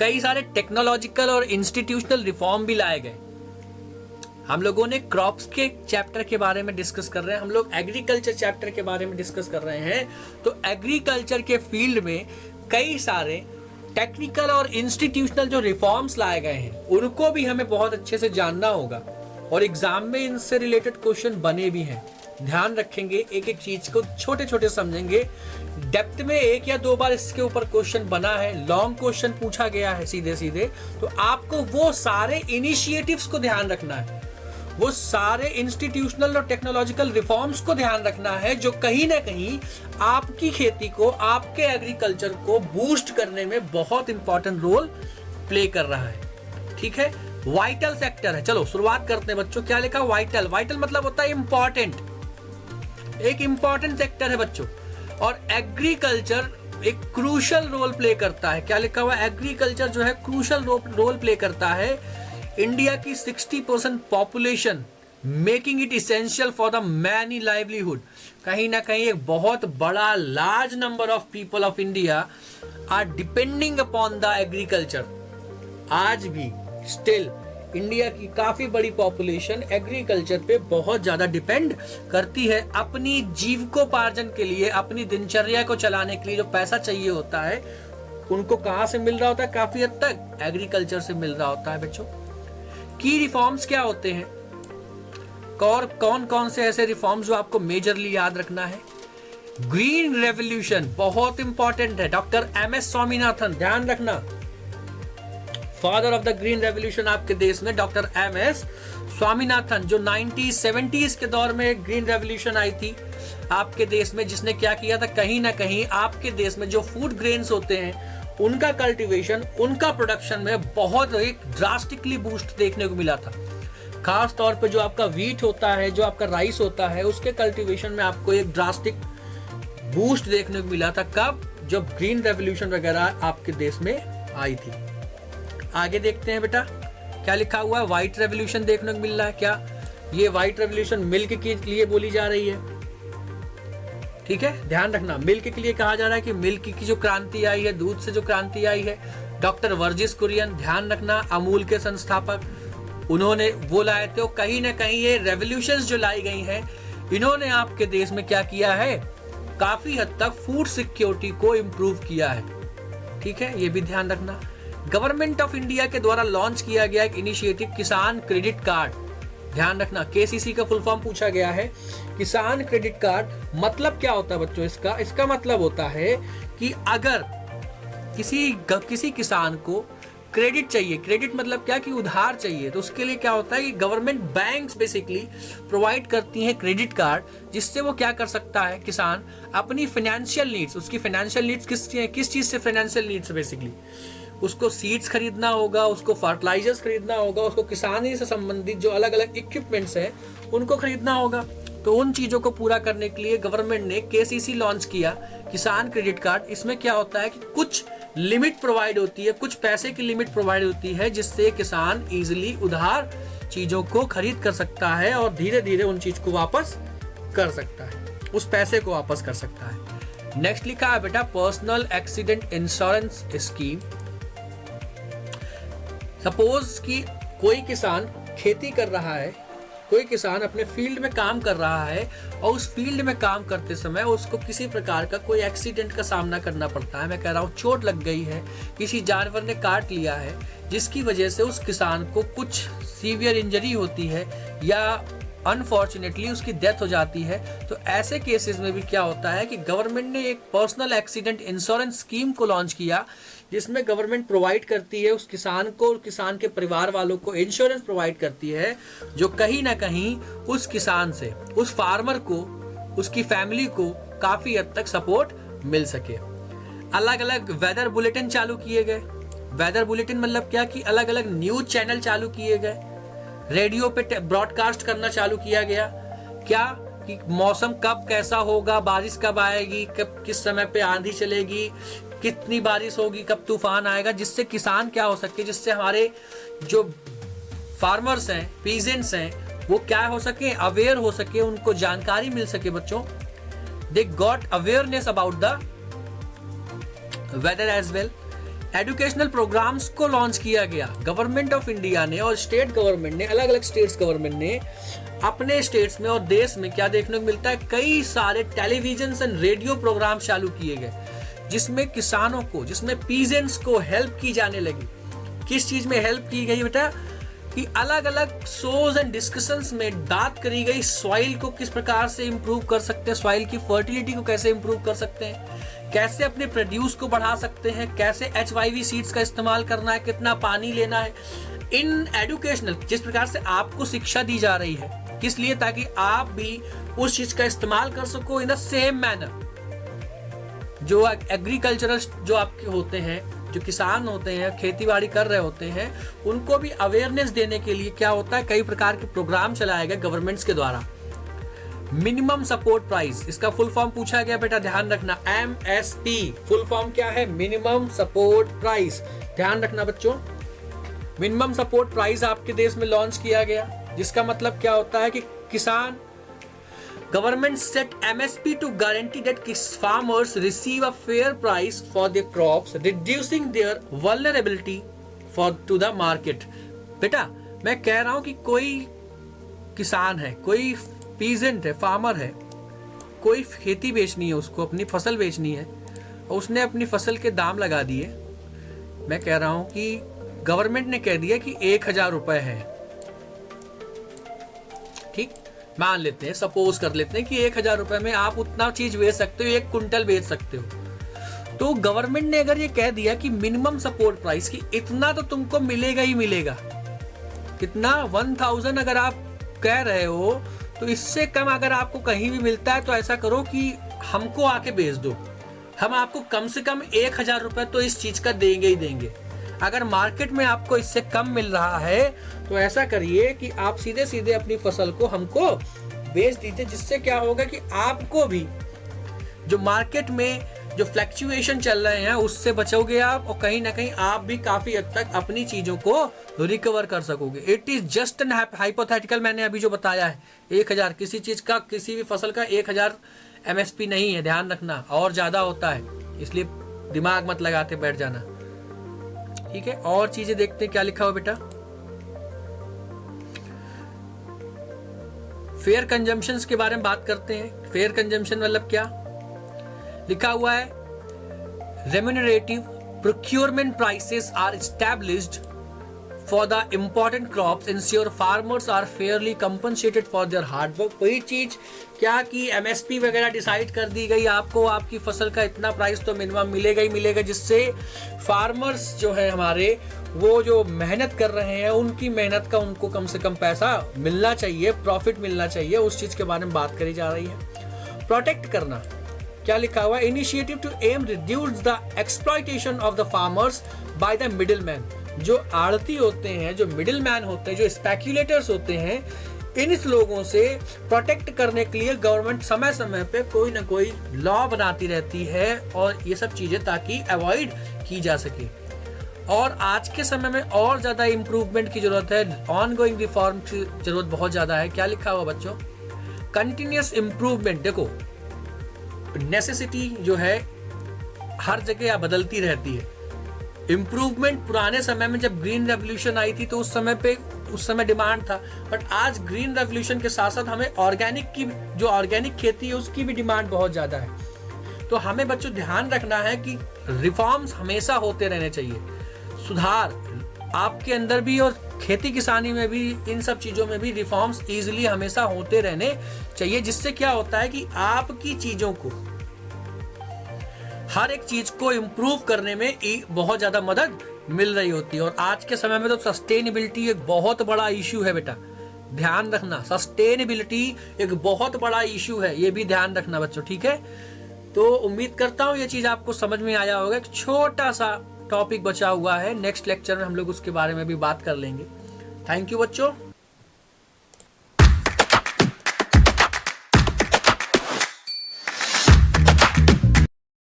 कई सारे टेक्नोलॉजिकल और इंस्टीट्यूशनल रिफॉर्म भी लाए गए। हम लोगों ने क्रॉप्स के चैप्टर के बारे में डिस्कस कर रहे हैं, हम लोग एग्रीकल्चर चैप्टर के बारे में डिस्कस कर रहे हैं। तो एग्रीकल्चर के फील्ड में कई सारे टेक्निकल और इंस्टीट्यूशनल जो रिफॉर्म्स लाए गए हैं उनको भी हमें बहुत अच्छे से जानना होगा, और एग्जाम में इनसे रिलेटेड क्वेश्चन बने भी हैं। ध्यान रखेंगे, एक एक चीज को छोटे छोटे समझेंगे। डेप्थ में 1 या 2 बार इसके ऊपर क्वेश्चन बना है, लॉन्ग क्वेश्चन पूछा गया है सीधे सीधे, तो आपको वो सारे इनिशिएटिव्स को ध्यान रखना है, वो सारे इंस्टीट्यूशनल और टेक्नोलॉजिकल रिफॉर्म्स को ध्यान रखना है जो कहीं ना कहीं आपकी खेती को, आपके एग्रीकल्चर को बूस्ट करने में बहुत इंपॉर्टेंट रोल प्ले कर रहा है। ठीक है, वाइटल सेक्टर है। चलो शुरुआत करते हैं बच्चों। क्या लिखा? वाइटल। वाइटल मतलब होता है इंपॉर्टेंट, एक इंपॉर्टेंट सेक्टर है बच्चों। और एग्रीकल्चर एक क्रूशल रोल प्ले करता है। क्या लिखा हुआ? एग्रीकल्चर जो है क्रूशल रोल प्ले करता है। इंडिया की 60% population, making it essential for the many livelihood. कहीं ना कहीं एक बहुत बड़ा large number of people of India are depending upon the agriculture. आज भी स्टिल इंडिया की काफी बड़ी पॉपुलेशन एग्रीकल्चर पे बहुत ज्यादा डिपेंड करती है। अपनी जीविकोपार्जन के लिए, अपनी दिनचर्या को चलाने के लिए जो पैसा चाहिए होता है उनको कहां से मिल रहा होता है? काफी हद तक एग्रीकल्चर से मिल रहा होता है बच्चों। की रिफॉर्म्स क्या होते हैं और कौन कौन से ऐसे रिफॉर्म्स जो आपको मेजरली याद रखना है? ग्रीन रेवोल्यूशन बहुत इंपॉर्टेंट है। डॉक्टर एमएस स्वामीनाथन, ध्यान रखना, father of the green revolution आपके देश में डॉक्टर एमएस स्वामीनाथन, जो 1970s के दौर में ग्रीन रेवोल्यूशन आई थी आपके देश में, जिसने क्या किया था, कहीं ना कहीं आपके देश में जो फूड ग्रेन्स होते हैं उनका कल्टीवेशन, उनका प्रोडक्शन में बहुत एक ड्रास्टिकली बूस्ट देखने को मिला था। खास तौर पे जो आपका वीट होता है, जो आपका राइस होता है, उसके कल्टीवेशन में आपको एक ड्रास्टिक बूस्ट देखने को मिला था। कब? जब ग्रीन रेवोल्यूशन वगैरह आपके देश में आई थी। आगे देखते हैं बेटा, क्या लिखा हुआ है? व्हाइट रेवोल्यूशन देखने को मिल रहा है। क्या ये व्हाइट रेवोल्यूशन मिल्क के लिए बोली जा रही है? ठीक है, ध्यान रखना, मिल्क के लिए कहा जा रहा है कि मिल्क की जो क्रांति आई है, दूध से जो क्रांति आई है। डॉक्टर वर्जिस कुरियन, ध्यान रखना, अमूल के संस्थापक, उन्होंने वो लाए थे। कहीं ना कहीं ये रेवोल्यूशंस जो लाई गई हैं, इन्होंने आपके देश में क्या किया है? काफी हद तक फूड सिक्योरिटी को इम्प्रूव किया है। ठीक है, ये भी ध्यान रखना। गवर्नमेंट ऑफ इंडिया के द्वारा लॉन्च किया गया एक इनिशिएटिव किसान क्रेडिट कार्ड, ध्यान रखना, केसीसी का फुल फॉर्म पूछा गया है। किसान क्रेडिट कार्ड मतलब क्या होता है बच्चों? इसका मतलब होता है कि अगर किसी किसान को क्रेडिट चाहिए, क्रेडिट मतलब क्या कि उधार चाहिए, तो उसके लिए क्या होता है कि गवर्नमेंट बैंक्स बेसिकली प्रोवाइड करती हैं क्रेडिट कार्ड, जिससे वो क्या कर सकता है, किसान अपनी फाइनेंशियल नीड्स, उसकी फाइनेंशियल नीड्स किस चीज से फाइनेंशियल नीड्स, बेसिकली उसको सीड्स खरीदना होगा, उसको फर्टिलाइजर्स खरीदना होगा, उसको किसानी से संबंधित जो अलग अलग इक्विपमेंट्स हैं उनको खरीदना होगा। तो उन चीजों को पूरा करने के लिए गवर्नमेंट ने केसीसी लॉन्च किया, किसान क्रेडिट कार्ड। इसमें क्या होता है कि कुछ लिमिट प्रोवाइड होती है, कुछ पैसे की लिमिट प्रोवाइड होती है, जिससे किसान इजिली उधार चीजों को खरीद कर सकता है और धीरे धीरे उन चीज को वापस कर सकता है, उस पैसे को वापस कर सकता है। नेक्स्ट लिखा है बेटा personal accident insurance scheme. Suppose कि कोई किसान खेती कर रहा है, कोई किसान अपने फील्ड में काम कर रहा है और उस फील्ड में काम करते समय उसको किसी प्रकार का कोई एक्सीडेंट का सामना करना पड़ता है। मैं कह रहा हूँ चोट लग गई है, किसी जानवर ने काट लिया है, जिसकी वजह से उस किसान को कुछ सीवियर इंजरी होती है या अनफॉर्चुनेटली उसकी डेथ हो जाती है। तो ऐसे केसेस में भी क्या होता है कि गवर्नमेंट ने एक पर्सनल एक्सीडेंट इंश्योरेंस स्कीम को लॉन्च किया, जिसमें गवर्नमेंट प्रोवाइड करती है उस किसान को, किसान के परिवार वालों को इंश्योरेंस प्रोवाइड करती है, जो कहीं ना कहीं उस किसान से, उस फार्मर को, उसकी फैमिली को काफी हद तक सपोर्ट मिल सके। अलग अलग वेदर बुलेटिन चालू किए गए। वेदर बुलेटिन मतलब क्या कि अलग अलग न्यूज चैनल चालू किए गए, रेडियो पे ब्रॉडकास्ट करना चालू किया गया। क्या कि मौसम कब कैसा होगा, बारिश कब आएगी, कब किस समय पे आंधी चलेगी, कितनी बारिश होगी, कब तूफान आएगा, जिससे किसान क्या हो सके, जिससे हमारे जो फार्मर्स हैं, पीजेंट्स हैं, वो क्या हो सके, अवेयर हो सके, उनको जानकारी मिल सके। बच्चों, they got awareness about the weather as well. Educational programs को लॉन्च किया गया। गवर्नमेंट ऑफ इंडिया ने और स्टेट गवर्नमेंट ने, अलग अलग स्टेट्स गवर्नमेंट ने अपने स्टेट्स में और देश में क्या देखने को मिलता है, कई सारे टेलीविजन एंड रेडियो प्रोग्राम चालू किए गए, जिसमें किसानों को, जिसमें पीजेंट्स को हेल्प की जाने लगी। किस चीज में हेल्प की गई बेटा, कि अलग अलग शोज एंड डिस्कशंस में बात करी गई सॉइल को किस प्रकार से इंप्रूव कर सकते हैं, सॉइल की फर्टिलिटी को कैसे इंप्रूव कर सकते हैं, कैसे अपने प्रोड्यूस को बढ़ा सकते हैं, कैसे HYV सीड्स का इस्तेमाल करना है, कितना पानी लेना है। इन एजुकेशनल, जिस प्रकार से आपको शिक्षा दी जा रही है, किस लिए, ताकि आप भी उस चीज का इस्तेमाल कर सको इन द सेम मैनर। जो एग्रीकल्चरस्ट जो आपके होते हैं, जो किसान होते हैं, खेती बाड़ी कर रहे होते हैं, उनको भी अवेयरनेस देने के लिए क्या होता है, कई प्रकार के प्रोग्राम चलाए गए गवर्नमेंट्स के द्वारा। मिनिमम सपोर्ट प्राइस, इसका फुल फॉर्म पूछा गया बेटा, ध्यान रखना। MSP फुल फॉर्म क्या है, मिनिमम सपोर्ट प्राइस, ध्यान रखना बच्चों। मिनिमम सपोर्ट प्राइस आपके देश में लॉन्च किया गया, जिसका मतलब क्या होता है कि किसान, government set MSP to guarantee that farmers receive a fair price for their crops, reducing their vulnerability to the market। बेटा मैं कह रहा हूं कि कोई किसान है, कोई पीजेंट है, फार्मर है, कोई खेती बेचनी है, उसको अपनी फसल बेचनी है, और उसने अपनी फसल के दाम लगा दिए। मैं कह रहा हूं कि गवर्नमेंट ने कह दिया कि 1000 रुपए है, ठीक, मान लेते हैं, सपोज कर लेते हैं कि 1000 रुपए में आप उतना चीज बेच सकते हो, 1 कुंटल बेच सकते हो। तो गवर्नमेंट ने अगर ये कह दिया कि मिनिमम सपोर्ट प्राइस की इतना तो तुमको मिलेगा ही मिलेगा, कितना 1000 अगर आप कह रहे हो, तो इससे कम अगर आपको कहीं भी मिलता है तो ऐसा करो कि हमको आके बेच दो, हम आपको कम से कम 1000 रुपए तो इस चीज का देंगे ही देंगे। अगर मार्केट में आपको इससे कम मिल रहा है तो ऐसा करिए कि आप सीधे सीधे अपनी फसल को हमको बेच दीजिए, जिससे क्या होगा कि आपको भी जो मार्केट में जो फ्लक्चुएशन चल रहे हैं उससे बचोगे आप, और कहीं ना कहीं आप भी काफी हद तक अपनी चीजों को रिकवर कर सकोगे। It is just an hypothetical, मैंने अभी जो बताया है 1000, किसी चीज का, किसी भी फसल का 1000 MSP नहीं है, ध्यान रखना, और ज्यादा होता है, इसलिए दिमाग मत लगाते बैठ जाना, ठीक है। और चीजें देखते हैं क्या लिखा हुआ बेटा। फेयर कंजम्पशन के बारे में बात करते हैं। फेयर कंजम्पशन मतलब क्या, लिखा हुआ है, remunerative procurement prices are established for the important crops, ensure farmers are fairly compensated for their hard work. वही चीज क्या कि MSP वगैरह डिसाइड कर दी गई, आपको आपकी फसल का इतना प्राइस तो मिनिमम मिलेगा ही मिलेगा, जिससे फार्मर्स जो है हमारे, वो जो मेहनत कर रहे हैं उनकी मेहनत का उनको कम से कम पैसा मिलना चाहिए, प्रॉफिट मिलना चाहिए, उस चीज के बारे में बात करी जा रही है। प्रोटेक्ट करना, क्या लिखा हुआ है, initiative to aim reduce the exploitation of the farmers by the middle man. जो आड़ती होते हैं, जो मिडिल मैन होते हैं, जो स्पेक्युलेटर्स होते हैं, इन लोगों से प्रोटेक्ट करने के लिए गवर्नमेंट समय समय पे कोई ना कोई लॉ बनाती रहती है, और ये सब चीजें ताकि अवॉइड की जा सके। और आज के समय में और ज्यादा इंप्रूवमेंट की जरूरत है, ऑनगोइंग रिफॉर्म की जरूरत बहुत ज्यादा है। क्या लिखा हुआ बच्चों, कंटिन्यूअस इंप्रूवमेंट। देखो नेसेसिटी जो है हर जगह बदलती रहती है। इम्प्रूवमेंट पुराने समय में जब ग्रीन रेवोल्यूशन आई थी तो उस समय डिमांड था, बट आज ग्रीन रेवोल्यूशन के साथ साथ हमें ऑर्गेनिक की, जो ऑर्गेनिक खेती है उसकी भी डिमांड बहुत ज्यादा है। तो हमें बच्चों ध्यान रखना है कि रिफॉर्म्स हमेशा होते रहने चाहिए, सुधार आपके अंदर भी और खेती किसानी में भी, इन सब चीजों में भी रिफॉर्म्स इजीली हमेशा होते रहने चाहिए, जिससे क्या होता है कि आपकी चीजों को, हर एक चीज को इम्प्रूव करने में बहुत ज्यादा मदद मिल रही होती है। और आज के समय में तो सस्टेनेबिलिटी एक बहुत बड़ा इश्यू है बेटा, ध्यान रखना, सस्टेनेबिलिटी एक बहुत बड़ा इश्यू है, ये भी ध्यान रखना बच्चों, ठीक है। तो उम्मीद करता हूँ ये चीज आपको समझ में आया होगा। एक छोटा सा टॉपिक बचा हुआ है, नेक्स्ट लेक्चर में हम लोग उसके बारे में भी बात कर लेंगे। थैंक यू बच्चों।